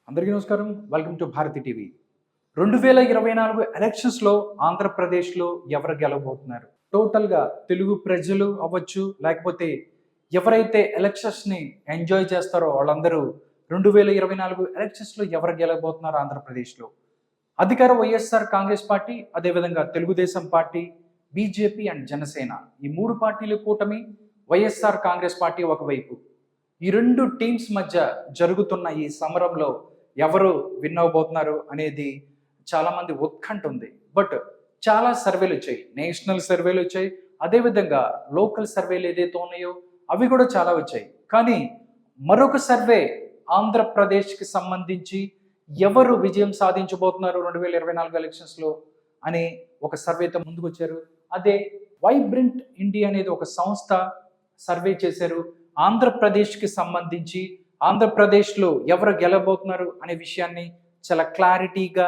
అందరికీ నమస్కారం. Welcome to Bharati TV. 2024 ఎలక్షన్స్‌లో ఆంధ్రప్రదేశ్‌లో ఎవరు గెలవబోతున్నారు? టోటల్‌గా తెలుగు ప్రజలు అవ్వచ్చు, లేకపోతే ఎవరైతే ఎలక్షన్స్‌ని ఎంజాయ్ చేస్తారో వాళ్ళందరూ 2024 ఎలక్షన్స్‌లో ఎవరు గెలవబోతున్నారు ఆంధ్రప్రదేశ్‌లో? అధికార వైఎస్ఆర్ కాంగ్రెస్ పార్టీ, అదేవిధంగా Telugu Desam party, BJP and Janasena ఈ 3 పార్టీల కూటమి, వైఎస్ఆర్ కాంగ్రెస్ పార్టీ ఒకవైపు. ఈ 2 టీమ్స్ మధ్య జరుగుతున్న ఈ సమరంలో ఎవరు విన్ అవ్వబోతున్నారు అనేది చాలామంది ఉత్కంఠ ఉంది. బట్ చాలా సర్వేలు వచ్చాయి, నేషనల్ సర్వేలు వచ్చాయి, అదేవిధంగా లోకల్ సర్వేలు ఏదైతే ఉన్నాయో అవి కూడా చాలా వచ్చాయి. కానీ మరొక సర్వే ఆంధ్రప్రదేశ్కి సంబంధించి ఎవరు విజయం సాధించబోతున్నారు 2024 ఎలక్షన్స్లో అని ఒక సర్వేతో ముందుకు వచ్చారు. అదే వైబ్రెంట్ ఇండియా అనేది ఒక సంస్థ సర్వే చేశారు. ఆంధ్రప్రదేశ్కి సంబంధించి ఆంధ్రప్రదేశ్లో ఎవరు గెలవబోతున్నారు అనే విషయాన్ని చాలా క్లారిటీగా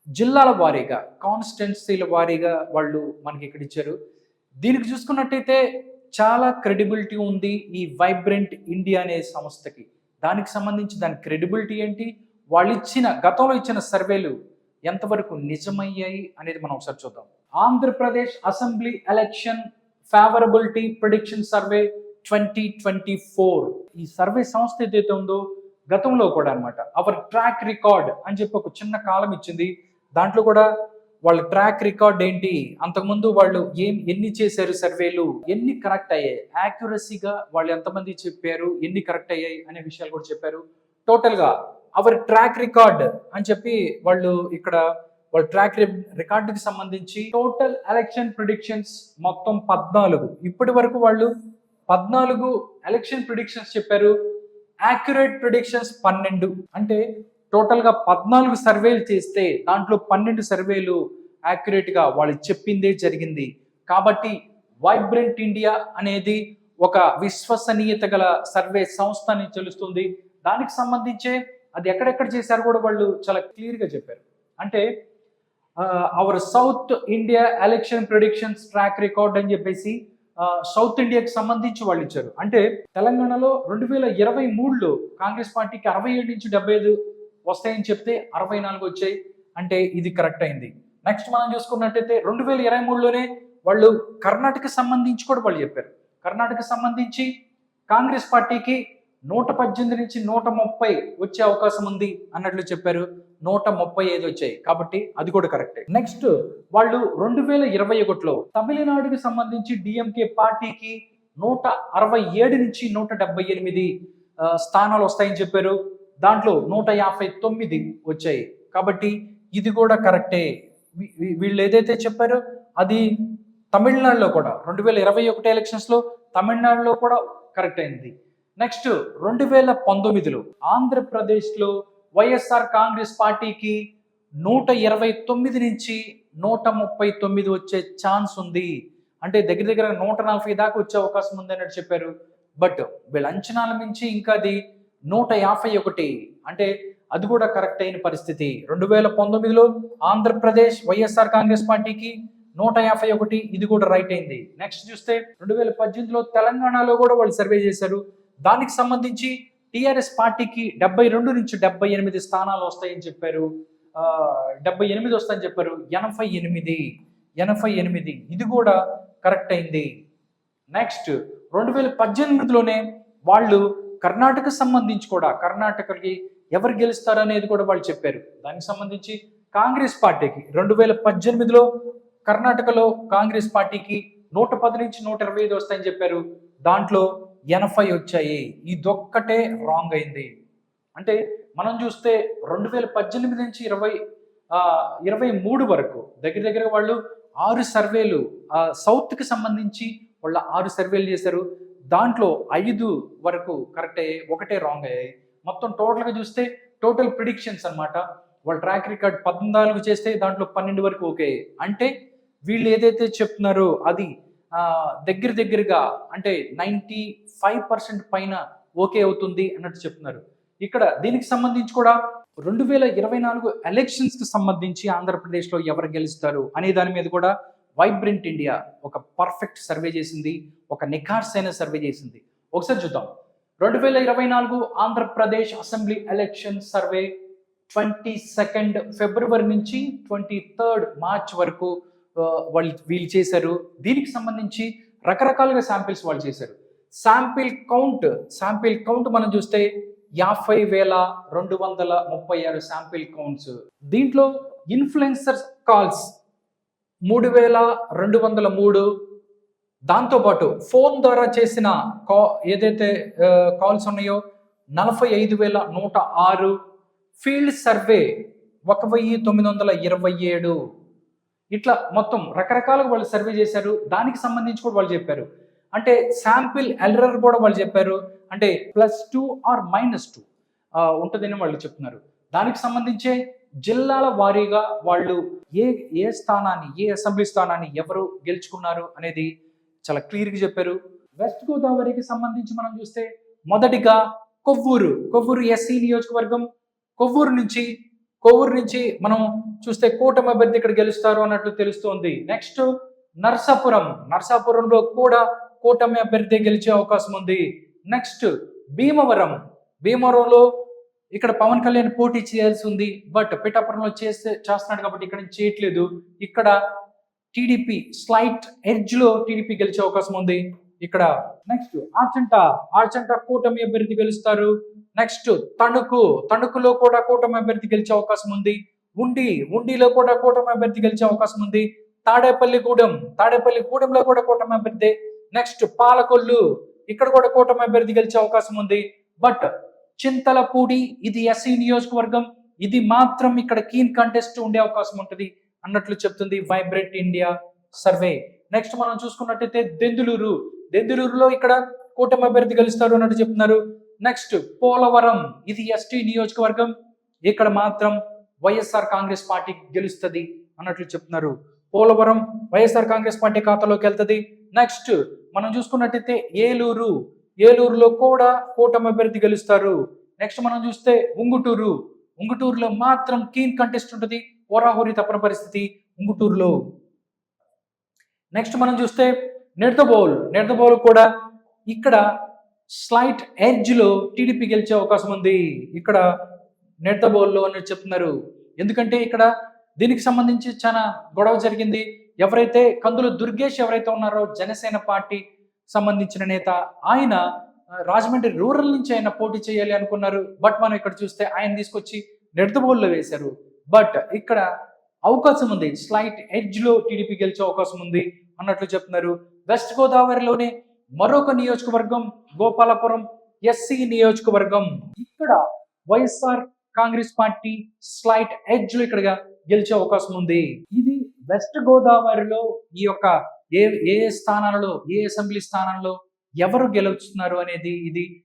జిల్లాల వారీగా, కాన్స్టిట్యున్సీల వారీగా వాళ్ళు మనకి ఇక్కడ ఇచ్చారు. దీనికి చూసుకున్నట్టయితే చాలా క్రెడిబిలిటీ ఉంది ఈ వైబ్రెంట్ ఇండియా అనే సంస్థకి. దానికి సంబంధించి దాని క్రెడిబిలిటీ ఏంటి, వాళ్ళు ఇచ్చిన గతంలో ఇచ్చిన సర్వేలు ఎంతవరకు నిజమయ్యాయి అనేది మనం ఒకసారి చూద్దాం. Andhra Pradesh assembly election favourability prediction survey 2024 ఈ సర్వే సంస్థ ఏదైతే ఉందో గతంలో కూడా అనమాట అవర్ ట్రాక్ రికార్డ్ అని చెప్పి ఒక చిన్న కాలం ఇచ్చింది. దాంట్లో కూడా వాళ్ళ ట్రాక్ రికార్డ్ ఏంటి, అంతకుముందు వాళ్ళు ఎన్ని చేశారు సర్వేలు, ఎన్ని కరెక్ట్ అయ్యాయి, యాక్యురసీగా వాళ్ళు ఎంతమంది చెప్పారు, ఎన్ని కరెక్ట్ అయ్యాయి అనే విషయాలు కూడా చెప్పారు. టోటల్గా అవర్ ట్రాక్ రికార్డ్ అని చెప్పి వాళ్ళు ఇక్కడ వాళ్ళ ట్రాక్ రికార్డుకి సంబంధించి టోటల్ ఎలక్షన్ ప్రిడిక్షన్స్ మొత్తం 14. ఇప్పటి వరకు వాళ్ళు 14 ఎలక్షన్ ప్రిడిక్షన్స్ చెప్పారు. Accurate predictions 12. అంటే టోటల్గా 14 సర్వేలు చేస్తే దాంట్లో 12 సర్వేలు యాక్యురేట్గా వాళ్ళు చెప్పిందే జరిగింది. కాబట్టి వైబ్రెంట్ ఇండియా అనేది ఒక విశ్వసనీయత గల సర్వే సంస్థ అని తెలుస్తుంది. దానికి సంబంధించే అది ఎక్కడెక్కడ చేశారు కూడా వాళ్ళు చాలా క్లియర్గా చెప్పారు. అంటే our south India election predictions track record అని చెప్పేసి సౌత్ ఇండియాకి సంబంధించి వాళ్ళు ఇచ్చారు. అంటే తెలంగాణలో 2023లో కాంగ్రెస్ పార్టీకి 67 నుంచి 75 వస్తాయని చెప్తే 64 వచ్చాయి. అంటే ఇది కరెక్ట్ అయింది. నెక్స్ట్ మనం చూసుకున్నట్టయితే 2023లోనే వాళ్ళు కర్ణాటక సంబంధించి కూడా వాళ్ళు చెప్పారు. కర్ణాటక సంబంధించి కాంగ్రెస్ పార్టీకి 118 నుంచి 130 వచ్చే అవకాశం ఉంది అన్నట్లు చెప్పారు. 135 వచ్చాయి. కాబట్టి అది కూడా కరెక్టే. నెక్స్ట్ వాళ్ళు 2021లో తమిళనాడుకి సంబంధించి డిఎంకే పార్టీకి 167 నుంచి 178 స్థానాలు వస్తాయని చెప్పారు. దాంట్లో 159 వచ్చాయి. కాబట్టి ఇది కూడా కరెక్టే. వీళ్ళు ఏదైతే చెప్పారో అది తమిళనాడులో కూడా 2021 ఎలక్షన్స్లో తమిళనాడులో కూడా కరెక్ట్ అయింది. నెక్స్ట్ 2019లో ఆంధ్రప్రదేశ్లో వైఎస్ఆర్ కాంగ్రెస్ పార్టీకి 129 నుంచి 139 వచ్చే ఛాన్స్ ఉంది. అంటే దగ్గర దగ్గర 140 దాకా వచ్చే అవకాశం ఉంది అన్నట్టు చెప్పారు. బట్ వీళ్ళ అంచనాల మించి ఇంకా అది 151, అంటే అది కూడా కరెక్ట్ అయిన పరిస్థితి. 2019లో ఆంధ్రప్రదేశ్ వైఎస్ఆర్ కాంగ్రెస్ పార్టీకి 151, ఇది కూడా రైట్ అయింది. నెక్స్ట్ చూస్తే 2018లో తెలంగాణలో కూడా వాళ్ళు సర్వే చేశారు. దానికి సంబంధించి టిఆర్ఎస్ పార్టీకి 72 నుంచి 78 స్థానాలు వస్తాయని చెప్పారు. 78 వస్తాయని చెప్పారు. 88 ఇది కూడా కరెక్ట్ అయింది. నెక్స్ట్ 2018లోనే వాళ్ళు కర్ణాటక సంబంధించి కూడా కర్ణాటకకి ఎవరు గెలుస్తారు అనేది కూడా వాళ్ళు చెప్పారు. దానికి సంబంధించి కాంగ్రెస్ పార్టీకి 2018లో కర్ణాటకలో కాంగ్రెస్ పార్టీకి 110 నుంచి 125 వస్తాయని చెప్పారు. దాంట్లో 80 వచ్చాయి. ఇదొక్కటే రాంగ్ అయింది. అంటే మనం చూస్తే 2018 నుంచి 23 వరకు దగ్గర దగ్గర వాళ్ళు 6 సర్వేలు సౌత్కి సంబంధించి వాళ్ళ 6 సర్వేలు చేశారు. దాంట్లో 5 వరకు కరెక్ట్ అయ్యాయి, ఒకటే రాంగ్ అయ్యాయి. మొత్తం టోటల్గా చూస్తే టోటల్ ప్రిడిక్షన్స్ అనమాట. వాళ్ళ ట్రాక్ రికార్డ్ 14 చేస్తే దాంట్లో 12 వరకు ఓకే. అంటే వీళ్ళు ఏదైతే చెప్తున్నారో అది దగ్గర దగ్గరగా అంటే 95% పైన ఓకే అవుతుంది అన్నట్టు చెప్తున్నారు. ఇక్కడ దీనికి సంబంధించి కూడా 2024 ఎలక్షన్స్కి సంబంధించి ఆంధ్రప్రదేశ్లో ఎవరు గెలుస్తారు అనే దాని మీద కూడా వైబ్రెంట్ ఇండియా ఒక పర్ఫెక్ట్ సర్వే చేసింది, ఒక నిఖార్సైన సర్వే చేసింది. ఒకసారి చూద్దాం. 2024 ఆంధ్రప్రదేశ్ అసెంబ్లీ ఎలక్షన్ సర్వే 22 ఫిబ్రవరి నుంచి 23 మార్చ్ వరకు వీళ్ళు చేశారు. దీనికి సంబంధించి రకరకాలుగా శాంపిల్స్ వాళ్ళు చేశారు. శాంపిల్ కౌంట్ మనం చూస్తే 50,236 శాంపిల్ కౌంట్స్. దీంట్లో ఇన్ఫ్లుయెన్సర్ కాల్స్ 3,203, దాంతోపాటు ఫోన్ ద్వారా చేసిన ఏదైతే కాల్స్ ఉన్నాయో 45,106, ఫీల్డ్ సర్వే 1,927. ఇట్లా మొత్తం రకరకాలుగా వాళ్ళు సర్వే చేశారు. దానికి సంబంధించి కూడా వాళ్ళు చెప్పారు. అంటే శాంపిల్ ఎర్రర్ కూడా వాళ్ళు చెప్పారు. అంటే +2 or -2 ఉంటుందని వాళ్ళు చెప్తున్నారు. దానికి సంబంధించే జిల్లాల వారీగా వాళ్ళు ఏ స్థానాన్ని, ఏ అసెంబ్లీ స్థానాన్ని ఎవరు గెలుచుకున్నారు అనేది చాలా క్లియర్గా చెప్పారు. వెస్ట్ గోదావరికి సంబంధించి మనం చూస్తే మొదటిగా కొవ్వూరు ఎస్సీ నియోజకవర్గం. కొవ్వూరు నుంచి మనం చూస్తే కూటమి అభ్యర్థి ఇక్కడ గెలుస్తారు అన్నట్లు తెలుస్తోంది. నెక్స్ట్ నర్సాపురంలో కూడా కూటమి అభ్యర్థి గెలిచే అవకాశం ఉంది. నెక్స్ట్ భీమవరంలో ఇక్కడ పవన్ కళ్యాణ్ పోటీ చేయాల్సి ఉంది. బట్ పిఠాపురంలో చేస్తున్నాడు కాబట్టి ఇక్కడ నుంచి చేయట్లేదు. ఇక్కడ టీడీపీ స్లైట్ ఎడ్జ్ లో టీడీపీ గెలిచే అవకాశం ఉంది. ఇక్కడ నెక్స్ట్ ఆచంట కూటమి అభ్యర్థి గెలుస్తారు. నెక్స్ట్ తణుకులో కూడా కూటమి అభ్యర్థి గెలిచే అవకాశం ఉంది. ఉండిలో కూడా కూటమి అభ్యర్థి గెలిచే అవకాశం ఉంది. తాడేపల్లిగూడెంలో కూడా కూటమి అభ్యర్థి. నెక్స్ట్ పాలకొల్లు, ఇక్కడ కూడా కూటమి అభ్యర్థి గెలిచే అవకాశం ఉంది. బట్ చింతలపూడి, ఇది ఎస్సీ నియోజకవర్గం, ఇది మాత్రం ఇక్కడ కీన్ కంటెస్ట్ ఉండే అవకాశం ఉంటుంది అన్నట్లు చెప్తుంది వైబ్రెంట్ ఇండియా సర్వే. నెక్స్ట్ మనం చూసుకున్నట్టయితే దెందులూరులో ఇక్కడ కూటమి అభ్యర్థి గెలుస్తారు అన్నట్టు చెప్తున్నారు. నెక్స్ట్ పోలవరం, ఇది ఎస్టీ నియోజకవర్గం, ఇక్కడ మాత్రం వైఎస్ఆర్ కాంగ్రెస్ పార్టీ గెలుస్తుంది అన్నట్లు చెప్తున్నారు. పోలవరం వైఎస్ఆర్ కాంగ్రెస్ పార్టీ ఖాతాలోకి వెళ్తుంది. నెక్స్ట్ మనం చూసుకున్నట్టయితే ఏలూరులో కూడా కూటమి అభ్యర్థి గెలుస్తారు. నెక్స్ట్ మనం చూస్తే ఉంగుటూరులో మాత్రం కీన్ కంటెస్ట్ ఉంటుంది. హోరాహోరీ తప్పని పరిస్థితి ఉంగుటూరులో. నెక్స్ట్ మనం చూస్తే నిడదవోలు కూడా ఇక్కడ స్లైట్ ఎడ్జ్ లో టీడీపీ గెలిచే అవకాశం ఉంది. ఇక్కడ నిడదవోలులో అని చెప్తున్నారు. ఎందుకంటే ఇక్కడ దీనికి సంబంధించి చాలా గొడవ జరిగింది. ఎవరైతే కందుల దుర్గేష్ ఎవరైతే ఉన్నారో జనసేన పార్టీ సంబంధించిన నేత, ఆయన రాజమండ్రి రూరల్ నుంచి ఆయన పోటీ చేయాలి అనుకున్నారు. బట్ మనం ఇక్కడ చూస్తే ఆయన తీసుకొచ్చి నిడదవోలులో వేశారు. బట్ ఇక్కడ అవకాశం ఉంది, స్లైట్ ఎడ్జ్ లో టీడీపీ గెలిచే అవకాశం ఉంది అన్నట్లు చెప్తున్నారు. వెస్ట్ గోదావరిలోనే మరొక నియోజకవర్గం గోపాలపురం ఎస్సీ నియోజకవర్గం. ఇక్కడ YSR Congress party slight edge లో ఇక్కడ గెలిచే అవకాశం ఉంది. ఇది వెస్ట్ గోదావరిలో ఈ యొక్క ఏ స్థానాలలో, ఏ అసెంబ్లీ స్థానాల్లో ఎవరు గెలుస్తున్నారు అనేది ఇది